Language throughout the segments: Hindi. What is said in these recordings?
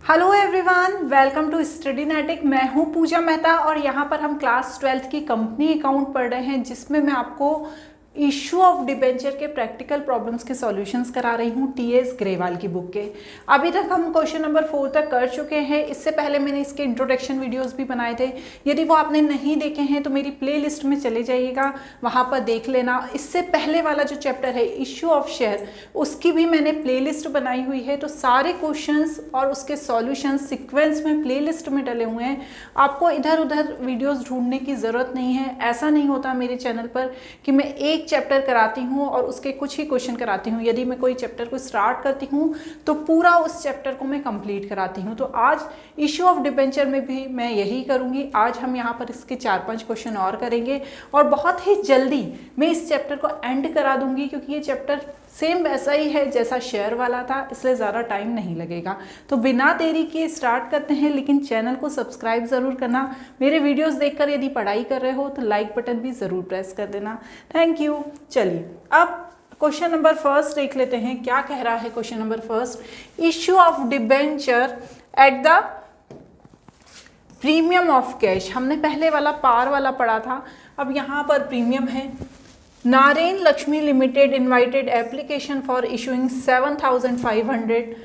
Hello everyone, welcome to Studynetic. मैं हूं पूजा मेहता और यहां पर हम क्लास 12th की कंपनी अकाउंट पढ़ रहे हैं, जिसमें मैं आपको इशू ऑफ डिबेंचर के प्रैक्टिकल प्रॉब्लम्स के सॉल्यूशंस करा रही हूँ टीएस ग्रेवाल की बुक के। अभी तक हम क्वेश्चन नंबर 4 तक कर चुके हैं। इससे पहले मैंने इसके इंट्रोडक्शन वीडियोस भी बनाए थे। यदि वो आपने नहीं देखे हैं तो मेरी प्लेलिस्ट में चले जाइएगा, वहाँ पर देख लेना। इससे पहले वाला जो चैप्टर है इशू ऑफ शेयर, उसकी भी मैंने प्लेलिस्ट बनाई हुई है। तो सारे क्वेश्चंस और उसके सॉल्यूशंस सीक्वेंस में प्लेलिस्ट में डले हुए हैं। आपको इधर उधर वीडियोस ढूंढने की ज़रूरत नहीं है। ऐसा नहीं होता मेरे चैनल पर कि मैं एक चैप्टर कराती हूँ और उसके कुछ ही क्वेश्चन कराती हूँ। यदि मैं कोई चैप्टर को स्टार्ट करती हूँ तो पूरा उस चैप्टर को मैं कंप्लीट कराती हूँ। तो आज इशू ऑफ डिबेंचर में भी मैं यही करूँगी। आज हम यहाँ पर इसके 4-5 क्वेश्चन और करेंगे और बहुत ही जल्दी मैं इस चैप्टर को एंड करा दूँगी, क्योंकि ये चैप्टर सेम वैसा ही है जैसा शेयर वाला था, इसलिए ज़्यादा टाइम नहीं लगेगा। तो बिना देरी किए स्टार्ट करते हैं, लेकिन चैनल को सब्सक्राइब ज़रूर करना। मेरे वीडियोस देखकर यदि पढ़ाई कर रहे हो तो लाइक बटन भी ज़रूर प्रेस कर देना। Thank you. चलिए अब क्वेश्चन नंबर फर्स्ट देख लेते हैं। क्या कह रहा है question number first? Issue of debenture at the premium of cash. हमने पहले वाला पार वाला पढ़ा था, अब यहाँ पर प्रीमियम है। Naren Lakshmi limited invited application for issuing 7,500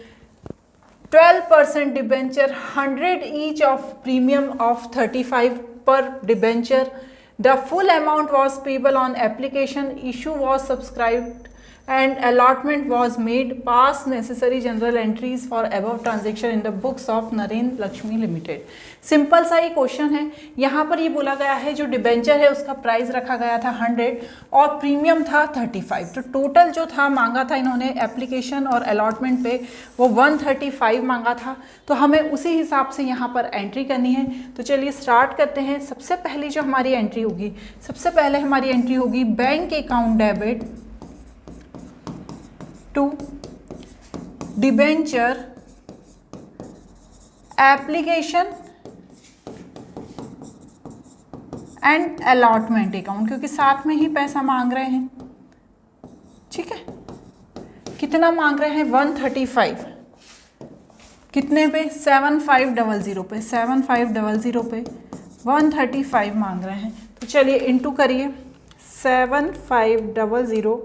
12% debenture, 100 each of premium of 35 per debenture. The full amount was payable on application. Issue was subscribed and allotment was made. Pass necessary general entries for above transaction in the books of Naren Lakshmi Limited. Simple सा ही क्वेश्चन है। यहाँ पर ये बोला गया है जो डिबेंचर है उसका प्राइस रखा गया था 100 और प्रीमियम था 35। तो टोटल जो था मांगा था इन्होंने एप्लीकेशन और अलॉटमेंट पे वो 135 मांगा था। तो हमें उसी हिसाब से यहाँ पर एंट्री करनी है। तो चलिए स्टार्ट करते हैं। सबसे पहली जो हमारी एंट्री होगी, सबसे पहले हमारी एंट्री होगी bank account debit to debenture application and allotment account, क्योंकि साथ में ही पैसा मांग रहे हैं। ठीक है, कितना मांग रहे हैं? 135। कितने पे? 7500 पे। 7500 पे 135 मांग रहे हैं। तो चलिए इंटू करिए, 7500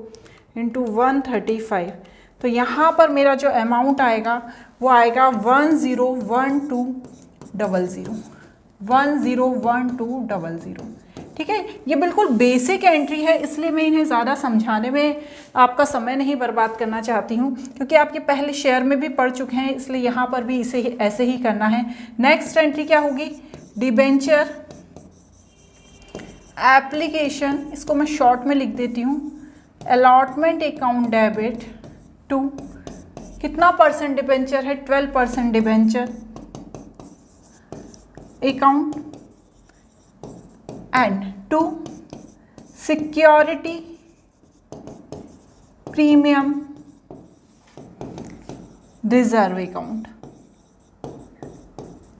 इंटू 135। तो यहाँ पर मेरा जो अमाउंट आएगा वो आएगा 101200। 101200। ठीक है, ये बिल्कुल बेसिक एंट्री है, इसलिए मैं इन्हें ज़्यादा समझाने में आपका समय नहीं बर्बाद करना चाहती हूँ, क्योंकि आप ये पहले शेयर में भी पढ़ चुके हैं, इसलिए यहाँ पर भी इसे ऐसे ही करना है। नेक्स्ट एंट्री क्या होगी? डिबेंचर एप्लीकेशन, इसको मैं शॉर्ट में लिख देती हूँ, अलॉटमेंट अकाउंट डेबिट टू कितना परसेंट डिबेंचर है? 12% debenture account and to security premium reserve account.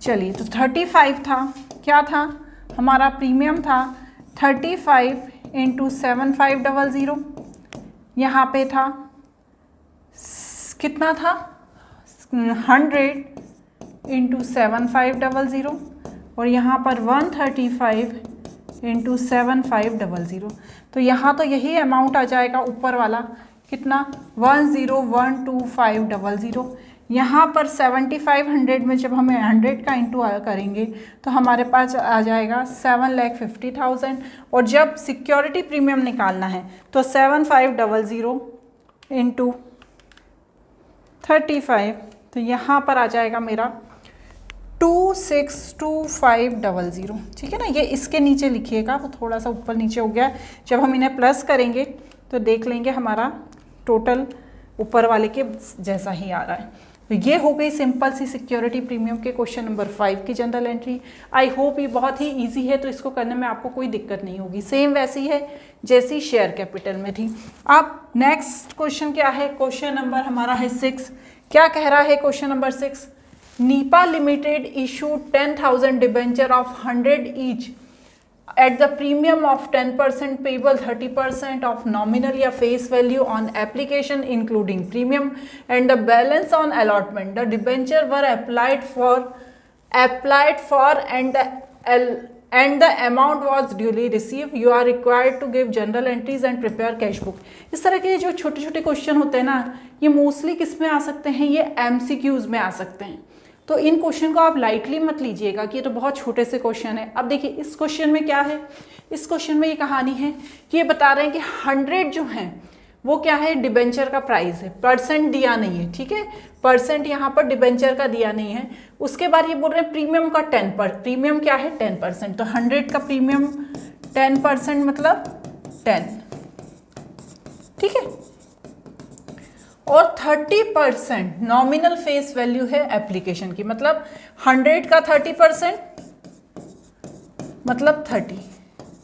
चलिए, तो 35 था, क्या था हमारा? प्रीमियम था 35 इंटू 7500। यहाँ पे था कितना था? 100 इंटू 7500 और यहाँ पर 135 इंटू 7500। तो यहाँ तो यही अमाउंट आ जाएगा ऊपर वाला, कितना? 10122500। यहाँ पर 7500 में जब हमें 100 का इंटू करेंगे तो हमारे पास आ जाएगा 7,50,000। और जब सिक्योरिटी प्रीमियम निकालना है तो 7500 इंटू 35, तो यहाँ पर आ जाएगा मेरा 262500। ठीक है ना, ये इसके नीचे लिखिएगा, वो थोड़ा सा ऊपर नीचे हो गया। जब हम इन्हें प्लस करेंगे तो देख लेंगे हमारा टोटल ऊपर वाले के जैसा ही आ रहा है। तो ये हो गई सिंपल सी सिक्योरिटी प्रीमियम के क्वेश्चन नंबर 5 की जनरल एंट्री। आई होप ये बहुत ही इजी है, तो इसको करने में आपको कोई दिक्कत नहीं होगी। सेम वैसी है जैसी शेयर कैपिटल में थी। अब नेक्स्ट क्वेश्चन क्या है? क्वेश्चन नंबर हमारा है 6। क्या कह रहा है question number 6? Nipah limited issue 10,000 debenture of 100 each at the premium of 10% payable, 30% of nominal या face value on application including premium and the balance on allotment. The debenture were applied for and the amount was duly received. You are required to give journal entries and prepare cash book. इस तरह के जो छोटे छोटे क्वेश्चन होते हैं ना, ये मोस्टली किस में आ सकते हैं, ये MCQs में आ सकते हैं। तो इन क्वेश्चन को आप लाइटली मत लीजिएगा कि ये तो बहुत छोटे से क्वेश्चन है। अब देखिए इस क्वेश्चन में क्या है, इस क्वेश्चन में ये कहानी है कि ये बता रहे हैं कि 100 जो है वो क्या है, डिबेंचर का प्राइस है, परसेंट दिया नहीं है, ठीक है, परसेंट यहाँ पर डिबेंचर का दिया नहीं है। उसके बाद ये बोल रहे हैं प्रीमियम का 10%, प्रीमियम क्या है 10%, तो 100 का प्रीमियम 10% मतलब 10, ठीक है, और 30% नॉमिनल फेस वैल्यू है एप्लीकेशन की, मतलब 100 का 30% मतलब 30,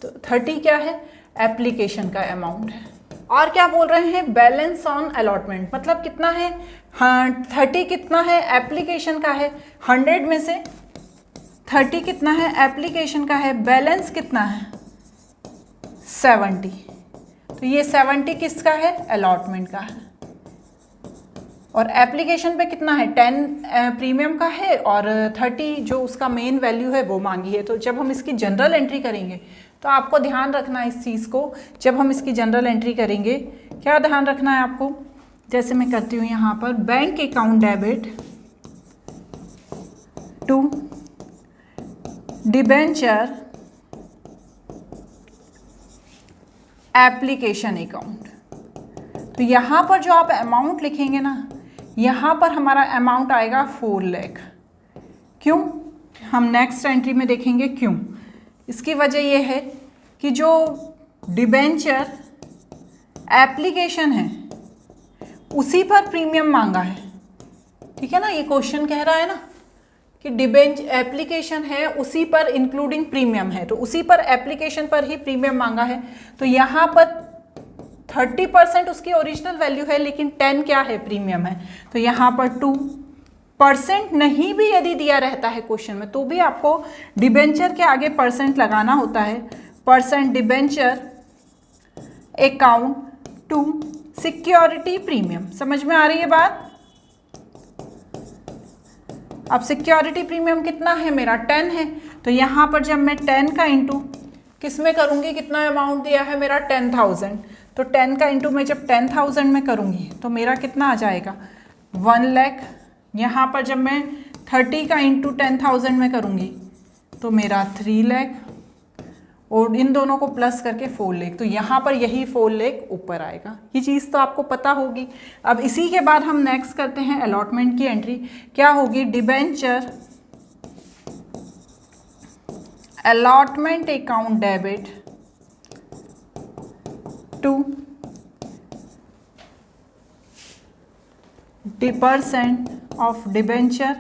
तो 30 क्या है, एप्लीकेशन का अमाउंट है। और क्या बोल रहे हैं, बैलेंस ऑन अलॉटमेंट, मतलब कितना है, हाँ 30 कितना है, एप्लीकेशन का है, 100 में से 30 कितना है, एप्लीकेशन का है, बैलेंस कितना है 70, तो ये 70 किसका है, अलॉटमेंट का है, और एप्लीकेशन पे कितना है 10 प्रीमियम का है, और 30 जो उसका मेन वैल्यू है वो मांगी है। तो जब हम इसकी जनरल एंट्री करेंगे तो आपको ध्यान रखना है इस चीज़ को, जब हम इसकी जनरल एंट्री करेंगे क्या ध्यान रखना है आपको, जैसे मैं करती हूँ यहाँ पर, bank account debit to debenture application account, तो यहाँ पर जो आप अमाउंट लिखेंगे ना, यहाँ पर हमारा अमाउंट आएगा 4 लाख। क्यों, हम नेक्स्ट एंट्री में देखेंगे क्यों। इसकी वजह यह है कि जो डिबेंचर एप्लीकेशन है उसी पर प्रीमियम मांगा है, ठीक है ना, ये क्वेश्चन कह रहा है ना कि डिबेंचर एप्लीकेशन है उसी पर इंक्लूडिंग प्रीमियम है, तो उसी पर एप्लीकेशन पर ही प्रीमियम मांगा है। तो यहाँ पर 30% उसकी ओरिजिनल वैल्यू है, लेकिन 10 क्या है, प्रीमियम है, तो यहाँ पर 2% नहीं भी यदि दिया रहता है क्वेश्चन में तो भी आपको डिबेंचर के आगे परसेंट लगाना होता है, percent debenture account to security premium. समझ में आ रही है बात। अब सिक्योरिटी प्रीमियम कितना है मेरा 10 है, तो यहाँ पर जब मैं 10 का इंटू किस में करूँगी, कितना अमाउंट दिया है मेरा 10,000, तो 10 का इंटू मैं जब 10,000 में करूँगी तो मेरा कितना आ जाएगा 1 लाख। यहाँ पर जब मैं 30 का इंटू 10,000 में करूँगी तो मेरा 3 लाख, और इन दोनों को प्लस करके 4 लाख, तो यहाँ पर यही 4 लाख ऊपर आएगा। ये चीज़ तो आपको पता होगी। अब इसी के बाद हम नेक्स्ट करते हैं अलॉटमेंट की एंट्री। क्या होगी, debenture allotment account debit to % of debenture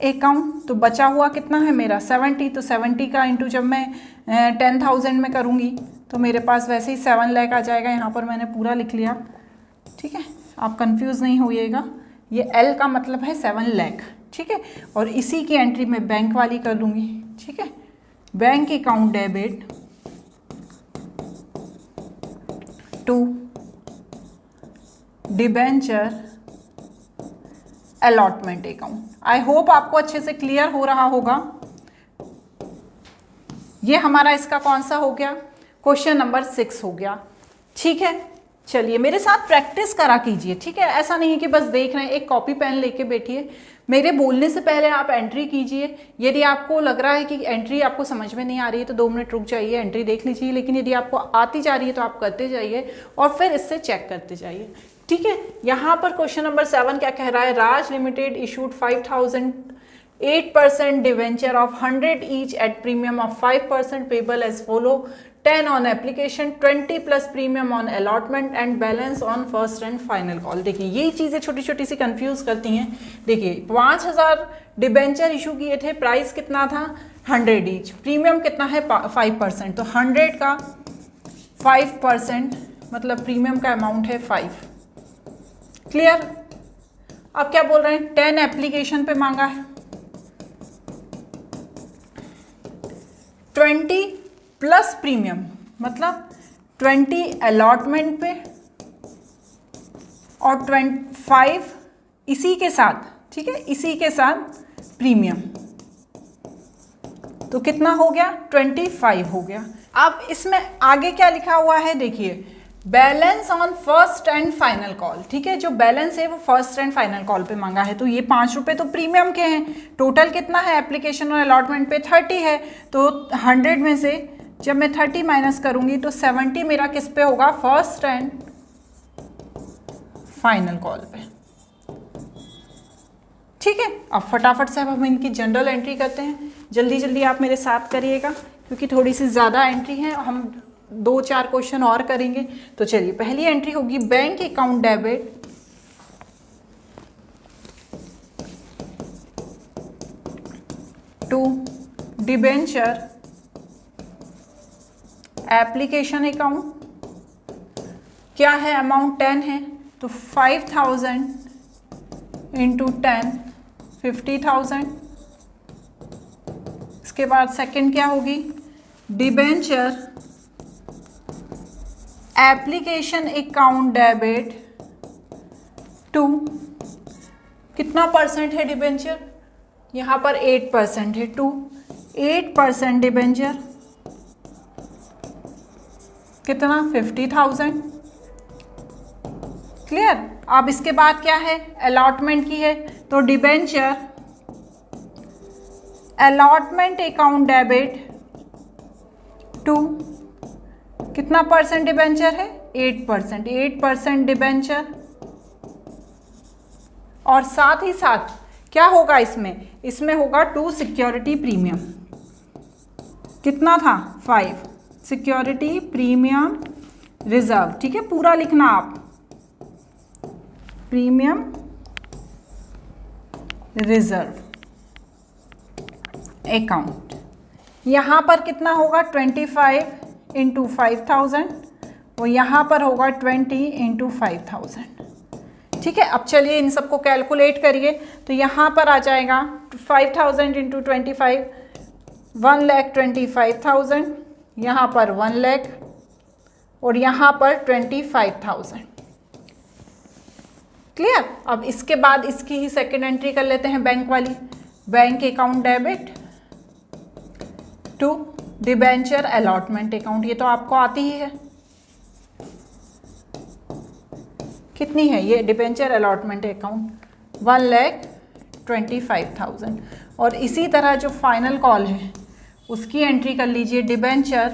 account, तो बचा हुआ कितना है मेरा 70, तो 70 का इंटू जब मैं 10,000 में करूँगी तो मेरे पास वैसे ही 7 लाख आ जाएगा। यहाँ पर मैंने पूरा लिख लिया, ठीक है, आप कंफ्यूज नहीं होइएगा, ये L का मतलब है 7 लाख, ठीक है। और इसी की एंट्री में बैंक वाली कर लूँगी, ठीक है, bank account debit to debenture allotment account. I hope आपको अच्छे से क्लियर हो रहा होगा। ये हमारा इसका कौन सा हो गया, क्वेश्चन नंबर 6 हो गया, ठीक है। चलिए मेरे साथ प्रैक्टिस करा कीजिए, ठीक है, ऐसा नहीं है कि बस देख रहे हैं, एक कॉपी पेन लेके बैठिए, मेरे बोलने से पहले आप एंट्री कीजिए। यदि आपको लग रहा है कि एंट्री आपको समझ में नहीं आ रही है तो 2 मिनट रुक जाइए, एंट्री देख लीजिए, लेकिन यदि आपको आती जा रही है तो आप करते जाइए और फिर इससे चेक करते जाइए, ठीक है। यहाँ पर क्वेश्चन नंबर 7 क्या कह रहा है, Raj limited issued 5,008% debenture of 100 each at premium of 5% payable as follow, 10 on application, 20 plus premium on allotment and balance on first and final call. देखिए यही चीज़ें छोटी छोटी सी कंफ्यूज करती हैं। देखिए 5,000 डिबेंचर इशू किए थे, प्राइस कितना था 100 ईच, प्रीमियम कितना है 5%, तो 100 का 5% मतलब प्रीमियम का अमाउंट है 5। क्लियर। अब क्या बोल रहे हैं, 10 एप्लीकेशन पे मांगा है, 20 प्लस प्रीमियम, मतलब 20 अलॉटमेंट पे और 25 इसी के साथ, ठीक है, इसी के साथ प्रीमियम, तो कितना हो गया 25 हो गया। अब इसमें आगे क्या लिखा हुआ है देखिए, balance on first and final call, ठीक है, जो बैलेंस है वो फर्स्ट एंड फाइनल कॉल पे मांगा है, तो ये 5 रुपये तो प्रीमियम के हैं। टोटल कितना है एप्लीकेशन और अलॉटमेंट पे 30 है, तो 100 में से जब मैं 30 माइनस करूंगी तो 70 मेरा किस पे होगा, फर्स्ट एंड फाइनल कॉल पे, ठीक है। अब फटाफट से अब हम इनकी जनरल एंट्री करते हैं, जल्दी जल्दी आप मेरे साथ करिएगा क्योंकि थोड़ी सी ज़्यादा एंट्री है, हम 2-4 क्वेश्चन और करेंगे। तो चलिए, पहली एंट्री होगी bank account debit to debenture application account, क्या है अमाउंट 10 है, तो 5000 इंटू 10 50,000। इसके बाद सेकंड क्या होगी, debenture application account debit to, कितना परसेंट है डिबेंचर, यहाँ पर 8% है, टू 8% डिबेंचर, कितना 50,000। क्लियर। अब इसके बाद क्या है, अलॉटमेंट की है, तो debenture allotment account debit to, कितना परसेंट डिबेंचर है, 8%, 8% डिबेंचर, और साथ ही साथ क्या होगा इसमें होगा 2 सिक्योरिटी प्रीमियम, कितना था 5 सिक्योरिटी प्रीमियम रिजर्व, ठीक है, पूरा लिखना आप, प्रीमियम रिजर्व अकाउंट। यहाँ पर कितना होगा 25 इंटू 5000 और यहाँ पर होगा 20 इंटू 5000, ठीक है। अब चलिए इन सबको कैलकुलेट करिए, तो यहाँ पर आ जाएगा 5000 इंटू 25 1,25,000, यहाँ पर 1 लाख और यहाँ पर 25,000। क्लियर। अब इसके बाद इसकी ही सेकेंड एंट्री कर लेते हैं बैंक वाली, bank account debit to debenture allotment account, ये तो आपको आती ही है, कितनी है ये डिबेंचर अलॉटमेंट अकाउंट 1,25,000। और इसी तरह जो फाइनल कॉल है उसकी एंट्री कर लीजिए, डिबेंचर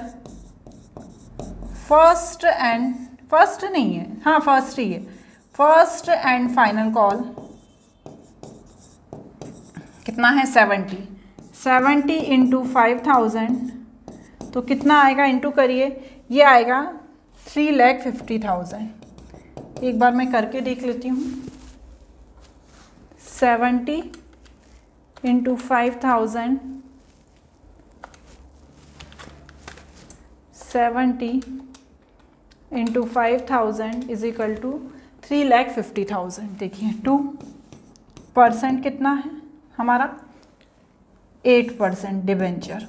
फर्स्ट नहीं है, हाँ फर्स्ट ही है, फर्स्ट एंड फाइनल कॉल कितना है 70 इंटू 5000, तो कितना आएगा, इंटू करिए, ये आएगा 3,50,000। एक बार मैं करके देख लेती हूँ, 70 into 5000, 70 into 5000 is equal to 3,50,000। देखिए 2% कितना है हमारा, 8% डिबेंचर।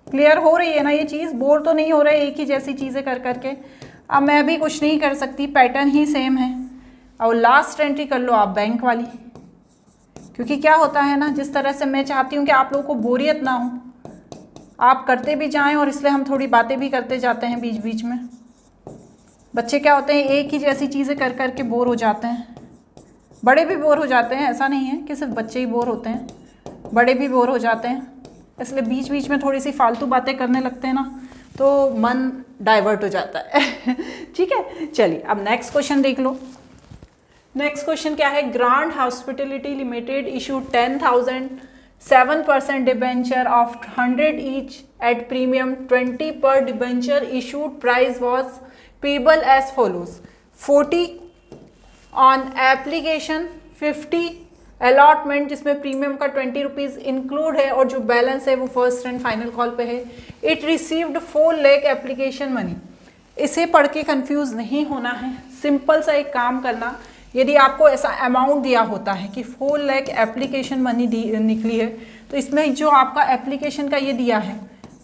क्लियर हो रही है ना ये चीज़, बोर तो नहीं हो रहा है एक ही जैसी चीज़ें कर करके। अब मैं भी कुछ नहीं कर सकती, पैटर्न ही सेम है। और लास्ट एंट्री कर लो आप बैंक वाली, क्योंकि क्या होता है ना, जिस तरह से मैं चाहती हूँ कि आप लोगों को बोरियत ना हो, आप करते भी जाएं, और इसलिए हम थोड़ी बातें भी करते जाते हैं बीच बीच में। बच्चे क्या होते हैं, एक ही जैसी चीज़ें कर करके बोर हो जाते हैं, बड़े भी बोर हो जाते हैं, ऐसा नहीं है कि सिर्फ बच्चे ही बोर होते हैं, बड़े भी बोर हो जाते हैं। इसलिए बीच बीच में थोड़ी सी फालतू बातें करने लगते हैं ना, तो मन डाइवर्ट हो जाता है। ठीक है, चलिए अब नेक्स्ट क्वेश्चन देख लो। नेक्स्ट क्वेश्चन क्या है, grand hospitality limited issue 10,000 7% debenture of 100 each at premium 20 per debenture issued price was payable as follows 40 on application, 50 allotment जिसमें प्रीमियम का 20 रुपीज़ इंक्लूड है और जो बैलेंस है वो फर्स्ट एंड फाइनल कॉल पे है। It received 4 lakh application money. इसे पढ़ के कंफ्यूज नहीं होना है, सिंपल सा एक काम करना, यदि आपको ऐसा अमाउंट दिया होता है कि 4 लाख एप्लीकेशन मनी निकली है, तो इसमें जो आपका एप्लीकेशन का ये दिया है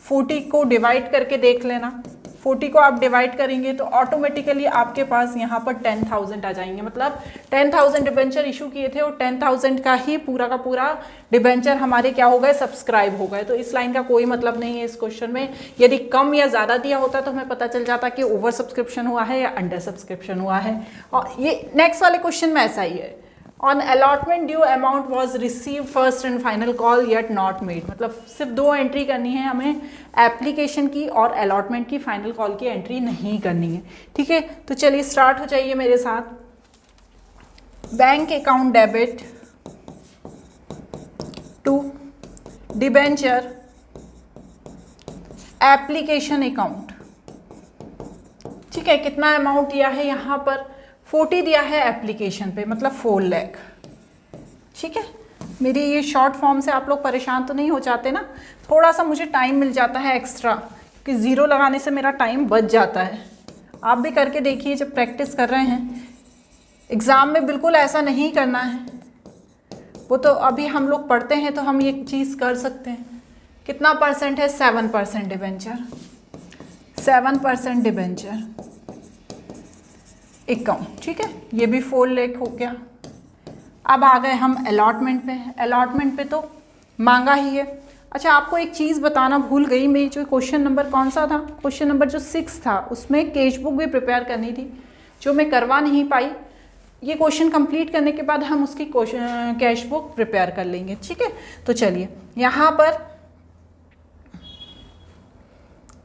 40 को डिवाइड करके देख लेना। 40 को आप डिवाइड करेंगे तो ऑटोमेटिकली आपके पास यहाँ पर 10,000 आ जाएंगे। मतलब 10,000 डिबेंचर इशू किए थे और 10,000 का ही पूरा का पूरा डिबेंचर हमारे क्या हो गए, सब्सक्राइब हो गए। तो इस लाइन का कोई मतलब नहीं है इस क्वेश्चन में। यदि कम या ज़्यादा दिया होता तो हमें पता चल जाता कि ओवर सब्सक्रिप्शन हुआ है या अंडर सब्सक्रिप्शन हुआ है। और ये नेक्स्ट वाले क्वेश्चन में ऐसा ही है, on allotment due amount was receive first and final call yet not made. मतलब सिर्फ 2 एंट्री करनी है हमें, एप्लीकेशन की और अलॉटमेंट की, फाइनल कॉल की एंट्री नहीं करनी है। ठीक है, तो चलिए स्टार्ट हो जाइए मेरे साथ। Bank account debit to debenture application account. ठीक है, कितना अमाउंट दिया है यहाँ पर, 40 दिया है एप्लीकेशन पे, मतलब 4 लाख। ठीक है, मेरी ये शॉर्ट फॉर्म से आप लोग परेशान तो नहीं हो जाते ना, थोड़ा सा मुझे टाइम मिल जाता है एक्स्ट्रा कि ज़ीरो लगाने से मेरा टाइम बच जाता है। आप भी करके देखिए जब प्रैक्टिस कर रहे हैं। एग्ज़ाम में बिल्कुल ऐसा नहीं करना है, वो तो अभी हम लोग पढ़ते हैं तो हम ये चीज़ कर सकते हैं। कितना परसेंट है, 7% डिबेंचर, 7% डिबेंचर अकाउंट। ठीक है, ये भी 4 लाख हो गया। अब आ गए हम अलॉटमेंट पे। अलॉटमेंट पे तो मांगा ही है। अच्छा, आपको एक चीज़ बताना भूल गई मैं, जो क्वेश्चन नंबर कौन सा था, क्वेश्चन नंबर जो 6 था, उसमें कैश बुक भी प्रिपेयर करनी थी जो मैं करवा नहीं पाई। ये क्वेश्चन कंप्लीट करने के बाद हम उसकी कैश बुक प्रिपेयर कर लेंगे। ठीक है, तो चलिए यहाँ पर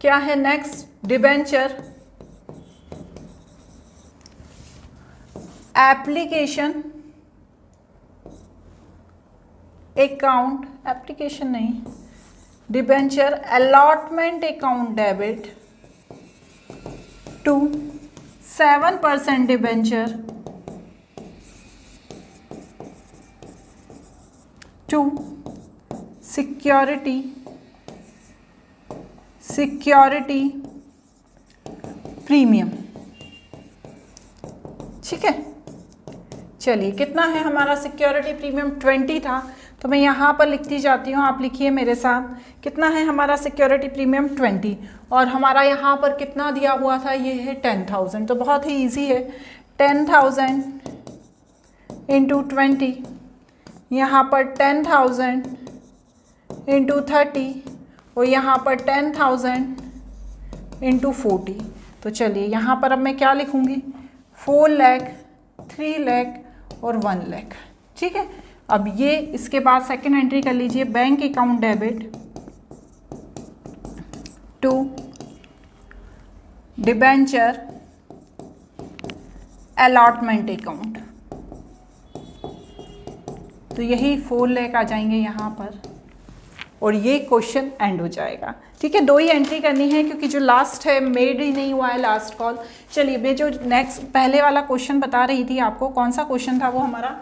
क्या है next, debenture application account, application नहीं, debenture allotment account debit to 7% debenture to security premium. ठीक है, चलिए कितना है हमारा सिक्योरिटी प्रीमियम, 20 था, तो मैं यहाँ पर लिखती जाती हूँ, आप लिखिए मेरे साथ। कितना है हमारा सिक्योरिटी प्रीमियम, 20, और हमारा यहाँ पर कितना दिया हुआ था, ये है 10,000। तो बहुत ही इजी है, 10,000 इंटू 20, यहाँ पर 10,000 इंटू 30, और यहाँ पर 10,000 इंटू 40। तो चलिए यहाँ पर अब मैं क्या लिखूँगी, 4 लाख, 3 लाख और 1 लाख। ठीक है, अब ये इसके बाद सेकंड एंट्री कर लीजिए, bank account debit to debenture allotment account. तो यही 4 लाख आ जाएंगे यहाँ पर, और ये क्वेश्चन एंड हो जाएगा। ठीक है, 2 ही एंट्री करनी है क्योंकि जो लास्ट है मेड ही नहीं हुआ है लास्ट कॉल। चलिए, मैं जो नेक्स्ट पहले वाला क्वेश्चन बता रही थी आपको, कौन सा क्वेश्चन था वो हमारा,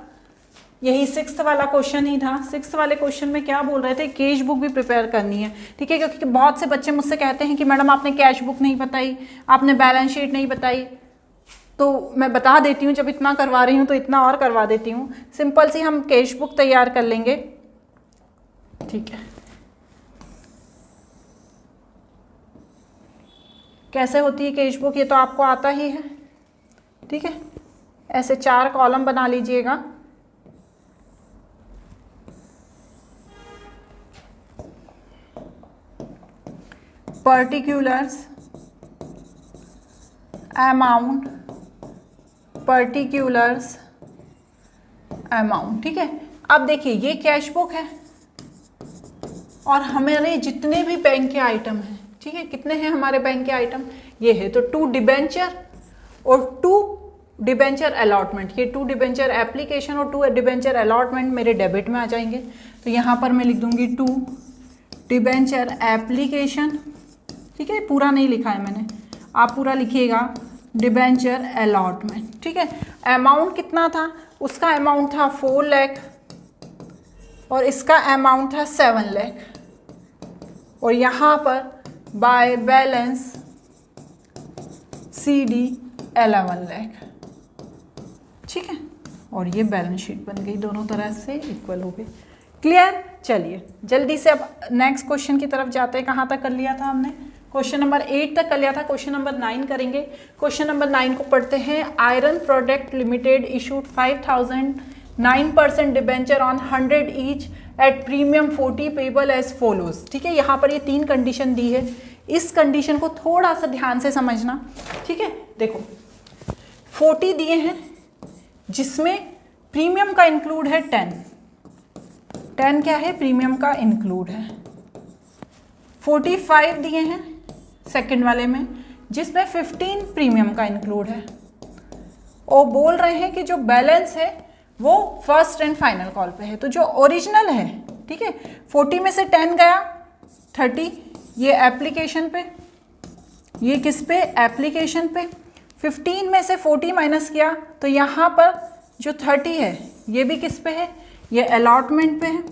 यही 6th वाला क्वेश्चन ही था। 6th वाले क्वेश्चन में क्या बोल रहे थे, कैश बुक भी प्रिपेयर करनी है। ठीक है, क्योंकि बहुत से बच्चे मुझसे कहते हैं कि मैडम आपने कैश बुक नहीं बताई, आपने बैलेंस शीट नहीं बताई। तो मैं बता देती हूँ, जब इतना करवा रही हूँ तो इतना और करवा देती हूँ। सिंपल सी हम कैश बुक तैयार कर लेंगे। ठीक है, कैसे होती है कैश बुक, ये तो आपको आता ही है। ठीक है, ऐसे 4 कॉलम बना लीजिएगा। Particulars amount, particulars amount. ठीक है, अब देखिए ये कैश बुक है और हमारे जितने भी बैंक के आइटम हैं, ठीक है, कितने हैं हमारे बैंक के आइटम, ये है। तो 2 डिबेंचर और 2 डिबेंचर अलॉटमेंट, ये 2 डिबेंचर एप्लीकेशन और 2 डिबेंचर अलॉटमेंट मेरे डेबिट में आ जाएंगे। तो यहाँ पर मैं लिख दूंगी 2 डिबेंचर एप्लीकेशन। ठीक है, पूरा नहीं लिखा है मैंने, आप पूरा लिखिएगा, डिबेंचर अलॉटमेंट। ठीक है, अमाउंट कितना था, उसका अमाउंट था 4 लाख और इसका अमाउंट था 7 लाख, और यहाँ पर बाय बैलेंस CD 11 लाख। ठीक है, और ये बैलेंस शीट बन गई, दोनों तरह से इक्वल हो गई। क्लियर। चलिए जल्दी से अब नेक्स्ट क्वेश्चन की तरफ जाते हैं। कहाँ तक कर लिया था हमने? क्वेश्चन नंबर 8 तक कर लिया था। क्वेश्चन नंबर 9 करेंगे। क्वेश्चन नंबर 9 को पढ़ते हैं। Iron product limited issued 5000 9% debenture on 100 each at premium 40 payable as follows. ठीक है, यहाँ पर ये 3 कंडीशन दी है। इस कंडीशन को थोड़ा सा ध्यान से समझना। ठीक है, देखो 40 दिए हैं जिसमें प्रीमियम का इंक्लूड है 10 क्या है? प्रीमियम का इंक्लूड है। 45 दिए हैं सेकंड वाले में जिसमें 15 प्रीमियम का इंक्लूड है। और बोल रहे हैं कि जो बैलेंस है वो फर्स्ट एंड फाइनल कॉल पे है। तो जो ओरिजिनल है, ठीक है, 40 में से 10 गया 30, ये एप्लीकेशन पे, ये किस पे? एप्लीकेशन पे। 15 में से 40 माइनस किया तो यहाँ पर जो 30 है ये भी किस पे है? ये अलॉटमेंट पे है।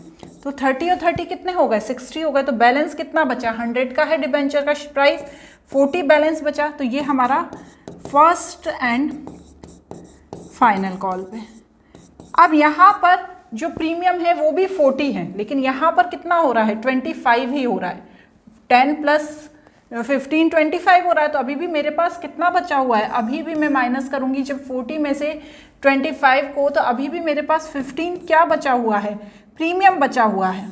तो 30 और 30 कितने हो गए? 60 हो गए। तो बैलेंस कितना बचा? 100 का है डिबेंचर का प्राइस, 40 बैलेंस बचा। तो ये हमारा फर्स्ट एंड फाइनल कॉल पे। अब यहाँ पर जो प्रीमियम है वो भी 40 है, लेकिन यहाँ पर कितना हो रहा है? 25 ही हो रहा है। 10 प्लस 15 25 हो रहा है। तो अभी भी मेरे पास कितना बचा हुआ है? अभी भी मैं माइनस करूँगी जब 40 में से 25 को, तो अभी भी मेरे पास 15 क्या बचा हुआ है? प्रीमियम बचा हुआ है।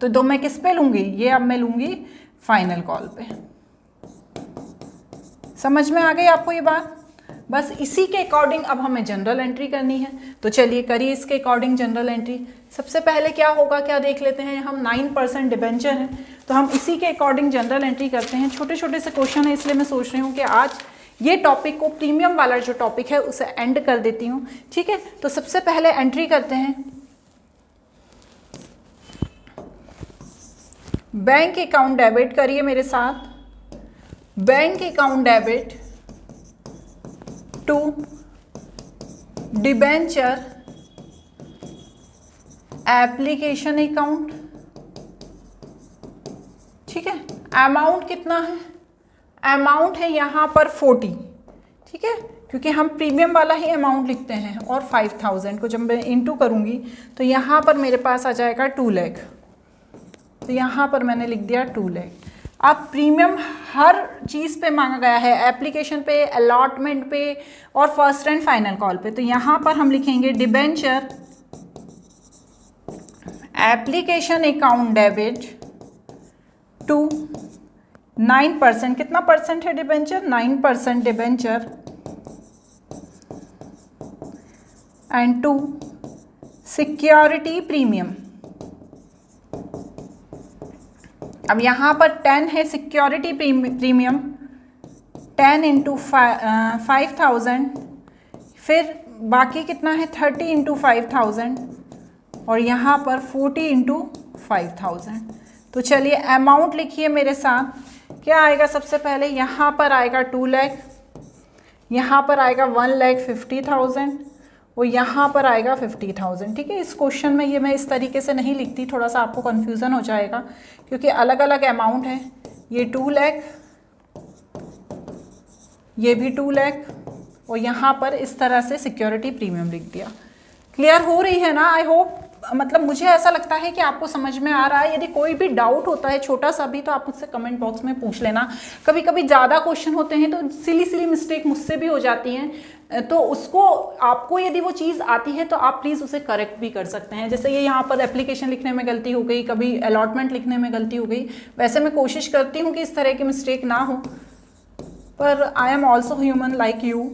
तो दो मैं किस पे लूँगी? ये अब मैं लूँगी फाइनल कॉल पे। समझ में आ गई आपको ये बात? बस इसी के अकॉर्डिंग अब हमें जनरल एंट्री करनी है। तो चलिए करिए इसके अकॉर्डिंग जनरल एंट्री। सबसे पहले क्या होगा, क्या देख लेते हैं। हम 9% डिबेंचर हैं तो हम इसी के अकॉर्डिंग जनरल एंट्री करते हैं। छोटे छोटे से क्वेश्चन है, इसलिए मैं सोच रही हूँ कि आज ये टॉपिक को, प्रीमियम वाला जो टॉपिक है, उसे एंड कर देती हूँ। ठीक है, तो सबसे पहले एंट्री करते हैं। बैंक अकाउंट डेबिट करिए मेरे साथ। Bank account debit to debenture application account. ठीक है, अमाउंट कितना है? अमाउंट है यहाँ पर 40। ठीक है, क्योंकि हम प्रीमियम वाला ही अमाउंट लिखते हैं। और 5000 को जब मैं इंटू करूँगी तो यहाँ पर मेरे पास आ जाएगा 2 लाख। तो यहाँ पर मैंने लिख दिया 2 लाख। अब प्रीमियम हर चीज़ पे मांगा गया है, एप्लीकेशन पे, अलॉटमेंट पे और फर्स्ट एंड फाइनल कॉल पे। तो यहाँ पर हम लिखेंगे debenture application account debit to 9%। कितना परसेंट है debenture? 9% debenture and to security premium. अब यहाँ पर 10 है सिक्योरिटी प्रीमियम, 10 इंटू 5000, फिर बाकी कितना है? 30 इंटू 5000 और यहाँ पर 40 इंटू 5000। तो चलिए अमाउंट लिखिए मेरे साथ। क्या आएगा? सबसे पहले यहाँ पर आएगा 2 लाख, यहाँ पर आएगा 1,50,000 और यहाँ पर आएगा 50,000। ठीक है, इस क्वेश्चन में ये मैं इस तरीके से नहीं लिखती, थोड़ा सा आपको कन्फ्यूज़न हो जाएगा क्योंकि अलग अलग अमाउंट है। ये 2 लाख, ये भी 2 लाख और यहाँ पर इस तरह से सिक्योरिटी प्रीमियम लिख दिया। क्लियर हो रही है ना? आई होप, मतलब मुझे ऐसा लगता है कि आपको समझ में आ रहा है। यदि कोई भी डाउट होता है छोटा सा भी तो आप मुझसे कमेंट बॉक्स में पूछ लेना। कभी कभी ज़्यादा क्वेश्चन होते हैं तो सिली मिस्टेक मुझसे भी हो जाती हैं, तो उसको आपको यदि वो चीज़ आती है तो आप प्लीज़ उसे करेक्ट भी कर सकते हैं। जैसे ये यहाँ पर एप्लीकेशन लिखने में गलती हो गई, कभी अलॉटमेंट लिखने में गलती हो गई। वैसे मैं कोशिश करती हूँ कि इस तरह की मिस्टेक ना हो, पर I am also human like you.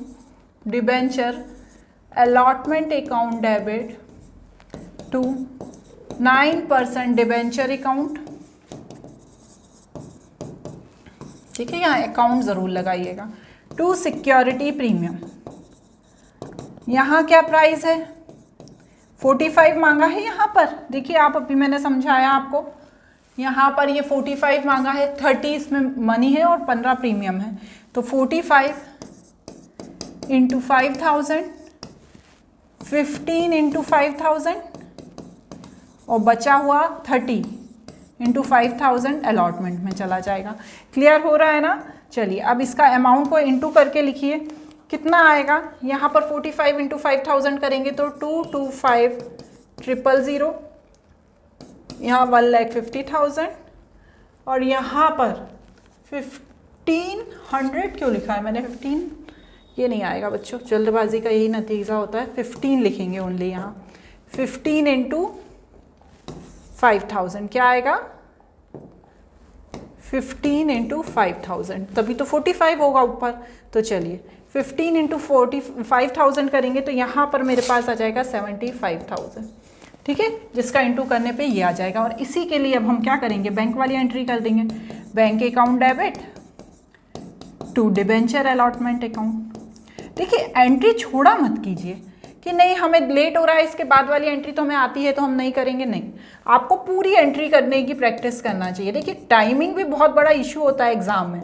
Debenture allotment account debit to 9% debenture account. ठीक है, यहाँ अकाउंट ज़रूर लगाइएगा। To security premium. यहाँ क्या प्राइस है? 45 मांगा है यहाँ पर। देखिए आप, अभी मैंने समझाया आपको। यहाँ पर ये 45 मांगा है, 30 इसमें मनी है और 15 प्रीमियम है। तो 45 इंटू 5000, 15 इंटू 5000 और बचा हुआ 30 इंटू 5000 अलॉटमेंट में चला जाएगा। क्लियर हो रहा है ना? चलिए अब इसका अमाउंट को इंटू करके लिखिए, कितना आएगा? यहाँ पर 45 इंटू 5000 करेंगे तो 225,000 यहाँ 1,50,000 और यहाँ पर 1,500 क्यों लिखा है मैंने 15, ये नहीं आएगा बच्चों, जल्दबाजी का यही नतीजा होता है। 15 लिखेंगे ओनली यहाँ। 15 इंटू 5,000 क्या आएगा? 15 इंटू 5,000, तभी तो 45 होगा ऊपर। तो चलिए 15 इंटू 45,000 करेंगे तो यहाँ पर मेरे पास आ जाएगा 75,000, ठीक है, जिसका इंटू करने पे ये आ जाएगा। और इसी के लिए अब हम क्या करेंगे, बैंक वाली एंट्री कर देंगे। Bank account debit to debenture allotment account. देखिए एंट्री छोड़ा मत कीजिए कि नहीं हमें लेट हो रहा है, इसके बाद वाली एंट्री तो हमें आती है तो हम नहीं करेंगे, नहीं, आपको पूरी एंट्री करने की प्रैक्टिस करना चाहिए। देखिए टाइमिंग भी बहुत बड़ा इशू होता है एग्जाम में,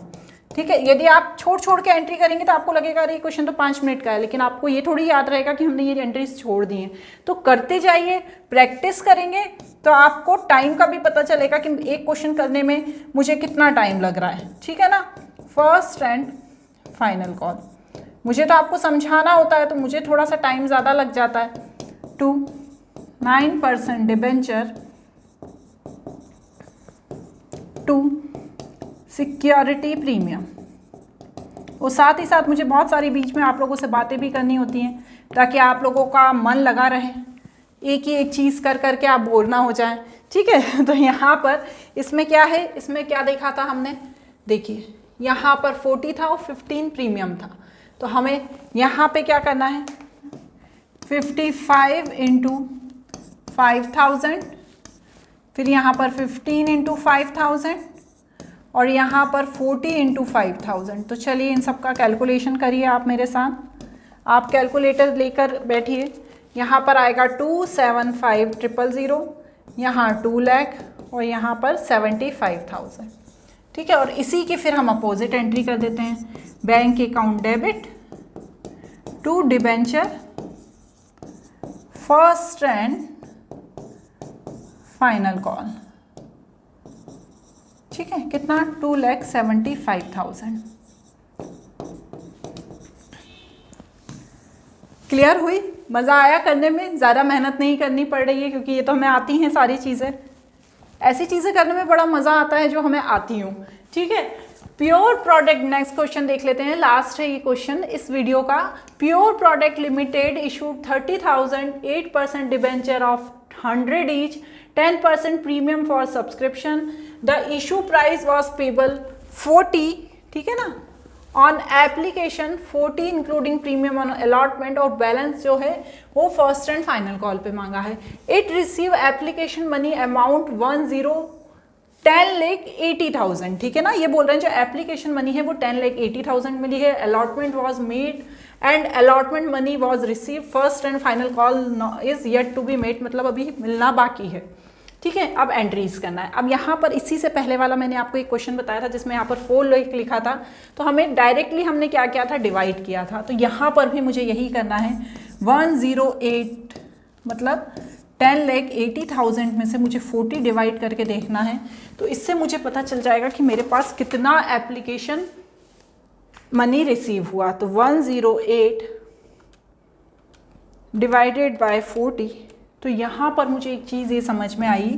ठीक है। यदि आप छोड़ के एंट्री करेंगे तो आपको लगेगा अरे क्वेश्चन तो 5 मिनट का है, लेकिन आपको ये थोड़ी याद रहेगा कि हमने ये एंट्रीज छोड़ दी हैं। तो करते जाइए, प्रैक्टिस करेंगे तो आपको टाइम का भी पता चलेगा कि एक क्वेश्चन करने में मुझे कितना टाइम लग रहा है, ठीक है ना। फर्स्ट एंड फाइनल कॉल, मुझे तो आपको समझाना होता है तो मुझे थोड़ा सा टाइम ज़्यादा लग जाता है। 9% डिबेंचर टू सिक्योरिटी प्रीमियम। और साथ ही साथ मुझे बहुत सारी बीच में आप लोगों से बातें भी करनी होती हैं ताकि आप लोगों का मन लगा रहे, एक ही एक चीज़ कर करके आप बोर ना हो जाएं, ठीक है। तो यहाँ पर इसमें क्या है, इसमें क्या देखा था हमने, देखिए यहाँ पर 40 था और 15 प्रीमियम था। तो हमें यहाँ पे क्या करना है, 55 इंटू 5,000, फिर यहाँ पर 15 इंटू 5,000 और यहाँ पर 40 इंटू 5,000। तो चलिए इन सब का कैलकुलेशन करिए आप मेरे साथ, आप कैलकुलेटर लेकर बैठिए। यहाँ पर आएगा 275,000, यहाँ 2 लाख और यहाँ पर 75,000, ठीक है। और इसी की फिर हम अपोजिट एंट्री कर देते हैं, bank account debit to debenture first and final call, ठीक है, कितना 2,75,000। क्लियर हुई? मज़ा आया करने में, ज़्यादा मेहनत नहीं करनी पड़ रही है क्योंकि ये तो हमें आती हैं सारी चीज़ें। ऐसी चीज़ें करने में बड़ा मज़ा आता है जो हमें आती हूँ, ठीक है। प्योर प्रोडक्ट, नेक्स्ट क्वेश्चन देख लेते हैं, लास्ट है ये क्वेश्चन इस वीडियो का। Pure product limited issued 30,000 8% debenture of 100 each, 10% premium for subscription, the issue price was payable 40, ठीक है ना, on application 40 including premium on allotment, और बैलेंस जो है वो फर्स्ट एंड फाइनल कॉल पे मांगा है। It receive application money amount 10,80,000, ठीक है ना। ये बोल रहे हैं जो एप्लीकेशन मनी है वो 10,80,000 मिली है। Allotment was made and allotment money was receive, first and final call is yet to be made, मतलब अभी मिलना बाकी है, ठीक है। अब एंट्रीज करना है। अब यहाँ पर इसी से पहले वाला मैंने आपको एक क्वेश्चन बताया था जिसमें यहाँ पर 4 लाख लिखा था, तो हमें डायरेक्टली हमने क्या किया था, डिवाइड किया था। तो यहाँ पर भी मुझे यही करना है, 108 मतलब 10,80,000 में से मुझे 40 डिवाइड करके देखना है। तो इससे मुझे पता चल जाएगा कि मेरे पास कितना एप्लीकेशन मनी रिसीव हुआ। तो 108 डिवाइडेड बाय 40, तो यहाँ पर मुझे एक चीज़ ये समझ में आई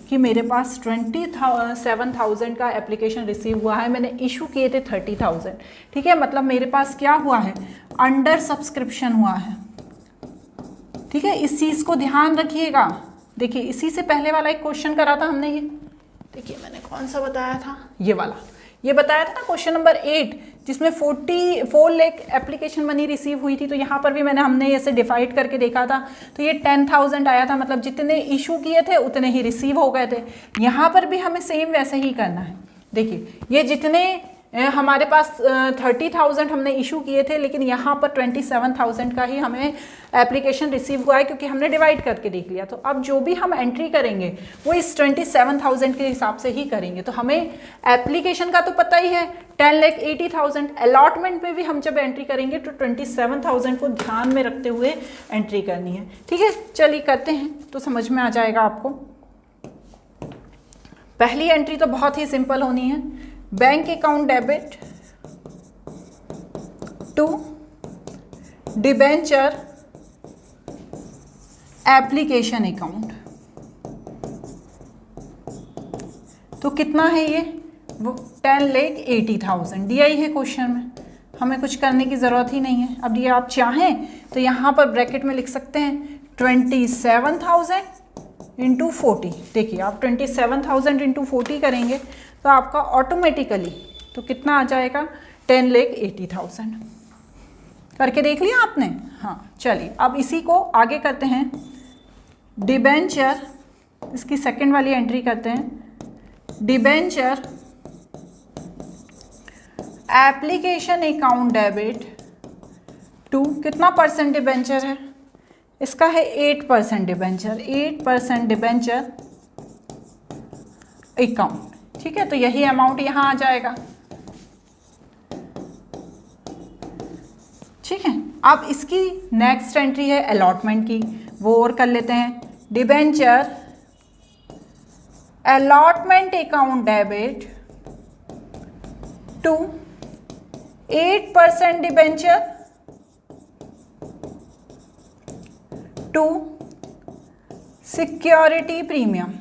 कि मेरे पास 27,000 का एप्लीकेशन रिसीव हुआ है, मैंने इशू किए थे 30,000, ठीक है। मतलब मेरे पास क्या हुआ है, अंडर सब्सक्रिप्शन हुआ है, ठीक है। इस चीज़ को ध्यान रखिएगा। देखिए इसी से पहले वाला एक क्वेश्चन करा था हमने, ये देखिए मैंने कौन सा बताया था, ये वाला, ये बताया था ना क्वेश्चन नंबर 8 जिसमें 4 लाख एप्लीकेशन मनी रिसीव हुई थी। तो यहाँ पर भी हमने ऐसे डिवाइड करके देखा था, तो ये 10,000 आया था, मतलब जितने इशू किए थे उतने ही रिसीव हो गए थे। यहाँ पर भी हमें सेम वैसे ही करना है। देखिए ये जितने हमारे पास 30,000 हमने इशू किए थे, लेकिन यहाँ पर 27,000 का ही हमें एप्लीकेशन रिसीव हुआ है क्योंकि हमने डिवाइड करके देख लिया। तो अब जो भी हम एंट्री करेंगे वो इस 27,000 के हिसाब से ही करेंगे। तो हमें एप्लीकेशन का तो पता ही है 10,80,000, अलॉटमेंट में भी हम जब एंट्री करेंगे तो 27,000 को ध्यान में रखते हुए एंट्री करनी है, ठीक है। चलिए करते हैं तो समझ में आ जाएगा आपको। पहली एंट्री तो बहुत ही सिंपल होनी है, bank account debit to debenture application account, तो कितना है ये, वो 10,80,000 दिया ही है क्वेश्चन में, हमें कुछ करने की ज़रूरत ही नहीं है। अब ये आप चाहें तो यहाँ पर ब्रैकेट में लिख सकते हैं 27,000 इंटू 40। देखिए आप 27,000 इंटू 40 करेंगे तो आपका ऑटोमेटिकली तो कितना आ जाएगा, 10,80,000। करके देख लिया आपने? हाँ चलिए अब इसी को आगे करते हैं। डिबेंचर, इसकी सेकंड वाली एंट्री करते हैं। Debenture application account debit to, कितना परसेंट डिबेंचर है इसका, है 8% डिबेंचर, 8% डिबेंचर अकाउंट। ठीक है, तो यही अमाउंट यहाँ आ जाएगा। ठीक है, अब इसकी नेक्स्ट एंट्री है अलॉटमेंट की, वो और कर लेते हैं। Debenture allotment account debit to 8% debenture to security premium.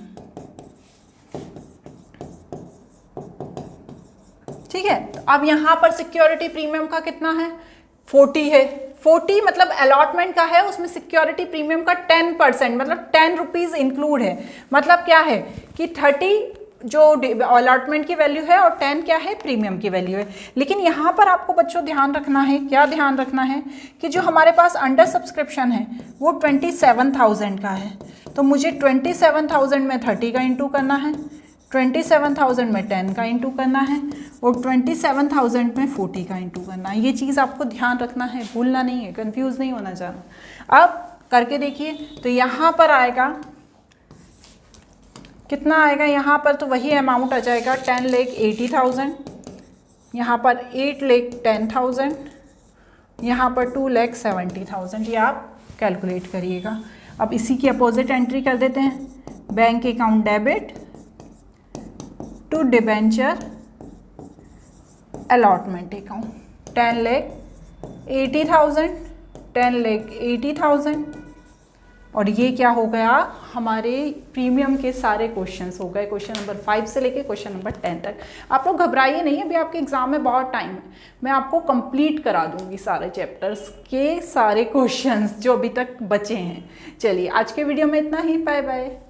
ठीक है, तो अब यहां पर सिक्योरिटी प्रीमियम का कितना है, 40 है। 40 मतलब अलॉटमेंट का है, उसमें सिक्योरिटी प्रीमियम का 10% मतलब 10 रुपीज इंक्लूड है। मतलब क्या है कि 30 जो अलॉटमेंट की वैल्यू है और 10 क्या है, प्रीमियम की वैल्यू है। लेकिन यहाँ पर आपको बच्चों ध्यान रखना है, क्या ध्यान रखना है कि जो हमारे पास अंडर सब्सक्रिप्शन है वो 27,000 का है, तो मुझे 27,000 में 30 का इंटू करना है, 27,000 में 10 का इंटू करना है और 27,000 में 40 का इंटू करना है। ये चीज़ आपको ध्यान रखना है, भूलना नहीं है, कंफ्यूज नहीं होना चाहिए। अब करके देखिए, तो यहाँ पर आएगा कितना आएगा, यहाँ पर तो वही अमाउंट आ जाएगा 10,80,000, यहाँ पर 8,10,000, यहाँ पर 2,70,000। ये आप कैलकुलेट करिएगा। अब इसी की अपोजिट एंट्री कर देते हैं। Bank account debit to debenture allotment account 10,80,000, 10,80,000 और ये क्या हो गया, हमारे प्रीमियम के सारे क्वेश्चंस हो गए, क्वेश्चन नंबर 5 से लेके क्वेश्चन नंबर 10 तक। आप लोग घबराइए नहीं, अभी आपके एग्जाम में बहुत टाइम है, मैं आपको कंप्लीट करा दूंगी सारे चैप्टर्स के सारे क्वेश्चंस जो अभी तक बचे हैं। चलिए आज के वीडियो में इतना ही, बाय बाय।